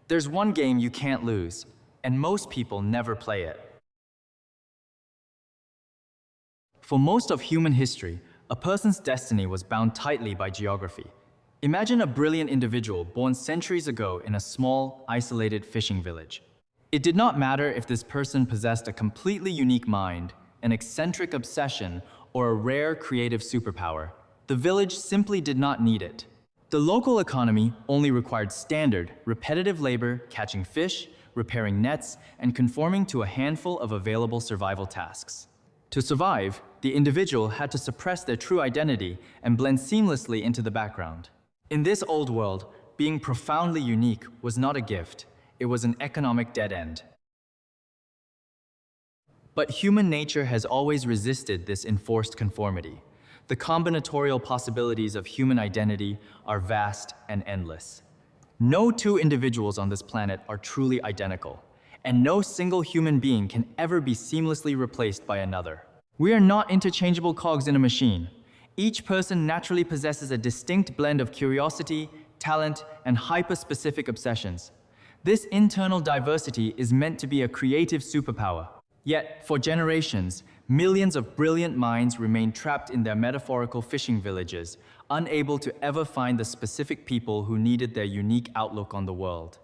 There's one game you can't lose, and most people never play it. For most of human history, a person's destiny was bound tightly by geography. Imagine a brilliant individual born centuries ago in a small, isolated fishing village. It did not matter if this person possessed a completely unique mind, an eccentric obsession, or a rare creative superpower. The village simply did not need it. The local economy only required standard, repetitive labor, catching fish, repairing nets, and conforming to a handful of available survival tasks. To survive, the individual had to suppress their true identity and blend seamlessly into the background. In this old world, being profoundly unique was not a gift, it was an economic dead end. But human nature has always resisted this enforced conformity. The combinatorial possibilities of human identity are vast and endless. No two individuals on this planet are truly identical, and no single human being can ever be seamlessly replaced by another. We are not interchangeable cogs in a machine. Each person naturally possesses a distinct blend of curiosity, talent, and hyper-specific obsessions. This internal diversity is meant to be a creative superpower. Yet, for generations, millions of brilliant minds remain trapped in their metaphorical fishing villages, unable to ever find the specific people who needed their unique outlook on the world.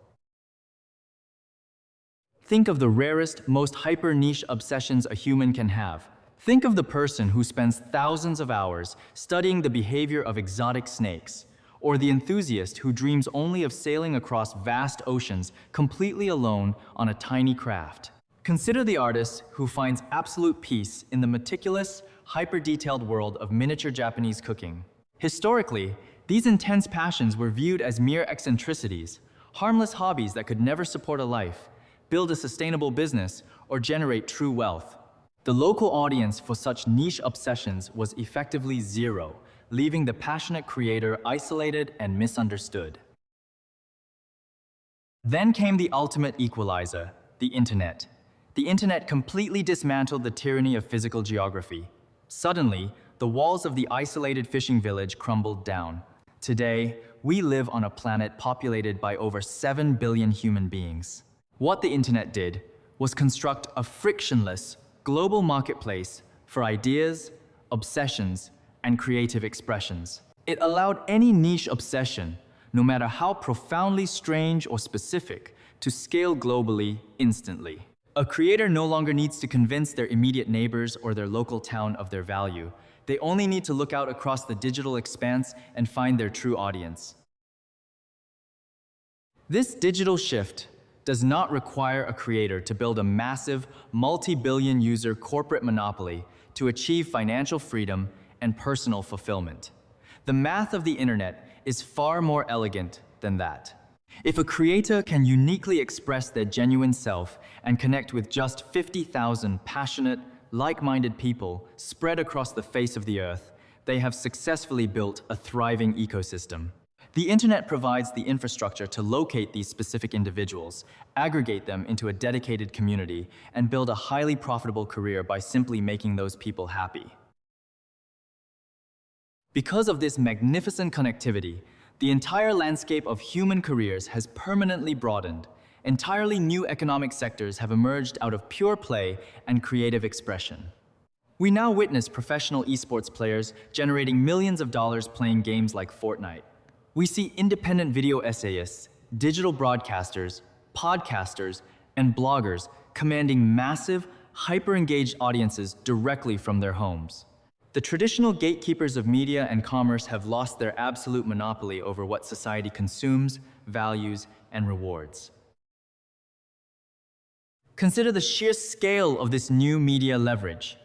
Think of the rarest, most hyper-niche obsessions a human can have. Think of the person who spends thousands of hours studying the behavior of exotic snakes, or the enthusiast who dreams only of sailing across vast oceans completely alone on a tiny craft. Consider the artist who finds absolute peace in the meticulous, hyper-detailed world of miniature Japanese cooking. Historically, these intense passions were viewed as mere eccentricities, harmless hobbies that could never support a life, build a sustainable business, or generate true wealth. The local audience for such niche obsessions was effectively zero, leaving the passionate creator isolated and misunderstood. Then came the ultimate equalizer, the internet. The internet completely dismantled the tyranny of physical geography. Suddenly, the walls of the isolated fishing village crumbled down. Today, we live on a planet populated by over 7 billion human beings. What the internet did was construct a frictionless, global marketplace for ideas, obsessions, and creative expressions. It allowed any niche obsession, no matter how profoundly strange or specific, to scale globally instantly. A creator no longer needs to convince their immediate neighbors or their local town of their value. They only need to look out across the digital expanse and find their true audience. This digital shift does not require a creator to build a massive, multi-billion user corporate monopoly to achieve financial freedom and personal fulfillment. The math of the internet is far more elegant than that. If a creator can uniquely express their genuine self and connect with just 50,000 passionate, like-minded people spread across the face of the earth, they have successfully built a thriving ecosystem. The internet provides the infrastructure to locate these specific individuals, aggregate them into a dedicated community, and build a highly profitable career by simply making those people happy. Because of this magnificent connectivity, the entire landscape of human careers has permanently broadened. Entirely new economic sectors have emerged out of pure play and creative expression. We now witness professional esports players generating millions of dollars playing games like Fortnite. We see independent video essayists, digital broadcasters, podcasters, and bloggers commanding massive, hyper-engaged audiences directly from their homes. The traditional gatekeepers of media and commerce have lost their absolute monopoly over what society consumes, values, and rewards. Consider the sheer scale of this new media leverage.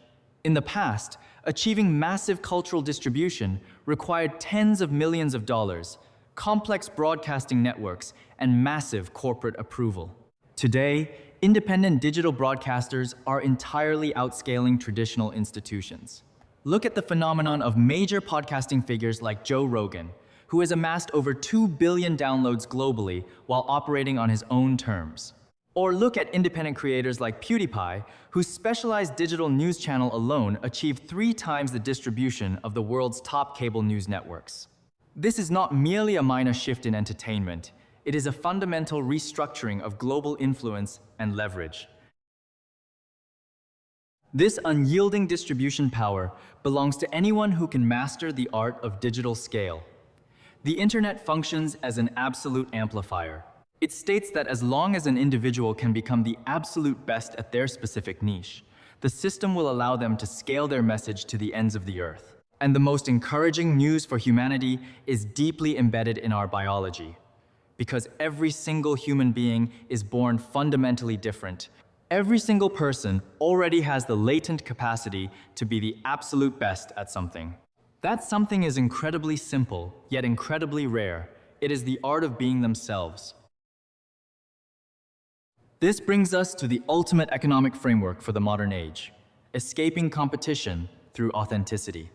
In the past, achieving massive cultural distribution required tens of millions of dollars, complex broadcasting networks, and massive corporate approval. Today, independent digital broadcasters are entirely outscaling traditional institutions. Look at the phenomenon of major podcasting figures like Joe Rogan, who has amassed over 2 billion downloads globally while operating on his own terms. Or look at independent creators like PewDiePie, whose specialized digital news channel alone achieved 3 times the distribution of the world's top cable news networks. This is not merely a minor shift in entertainment. It is a fundamental restructuring of global influence and leverage. This unyielding distribution power belongs to anyone who can master the art of digital scale. The internet functions as an absolute amplifier. It states that as long as an individual can become the absolute best at their specific niche, the system will allow them to scale their message to the ends of the earth. And the most encouraging news for humanity is deeply embedded in our biology. Because every single human being is born fundamentally different. Every single person already has the latent capacity to be the absolute best at something. That something is incredibly simple, yet incredibly rare. It is the art of being themselves. This brings us to the ultimate economic framework for the modern age: escaping competition through authenticity.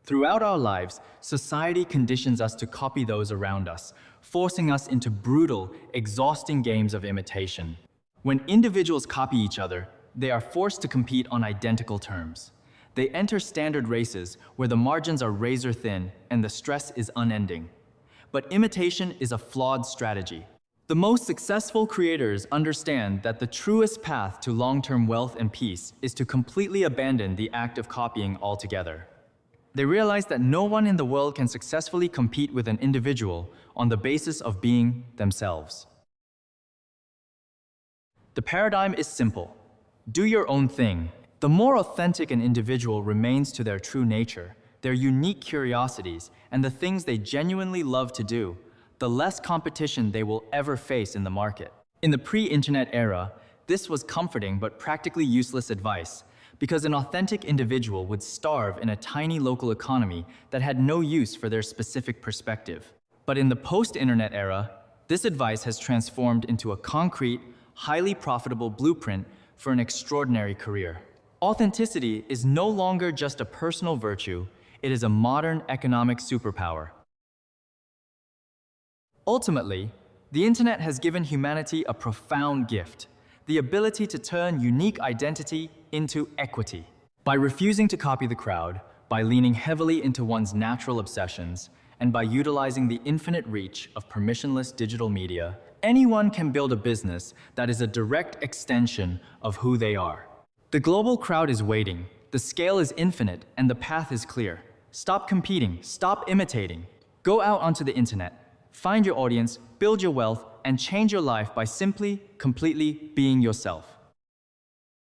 Throughout our lives, society conditions us to copy those around us, forcing us into brutal, exhausting games of imitation. When individuals copy each other, they are forced to compete on identical terms. They enter standard races where the margins are razor thin and the stress is unending. But imitation is a flawed strategy. The most successful creators understand that the truest path to long-term wealth and peace is to completely abandon the act of copying altogether. They realize that no one in the world can successfully compete with an individual on the basis of being themselves. The paradigm is simple. Do your own thing. The more authentic an individual remains to their true nature, their unique curiosities, and the things they genuinely love to do, the less competition they will ever face in the market. In the pre-internet era, this was comforting but practically useless advice, because an authentic individual would starve in a tiny local economy that had no use for their specific perspective. But in the post-internet era, this advice has transformed into a concrete, highly profitable blueprint for an extraordinary career. Authenticity is no longer just a personal virtue, it is a modern economic superpower. Ultimately, the internet has given humanity a profound gift: the ability to turn unique identity into equity. By refusing to copy the crowd, by leaning heavily into one's natural obsessions, and by utilizing the infinite reach of permissionless digital media, anyone can build a business that is a direct extension of who they are. The global crowd is waiting, the scale is infinite, and the path is clear. Stop competing, stop imitating. Go out onto the internet, find your audience, build your wealth, and change your life by simply, completely being yourself.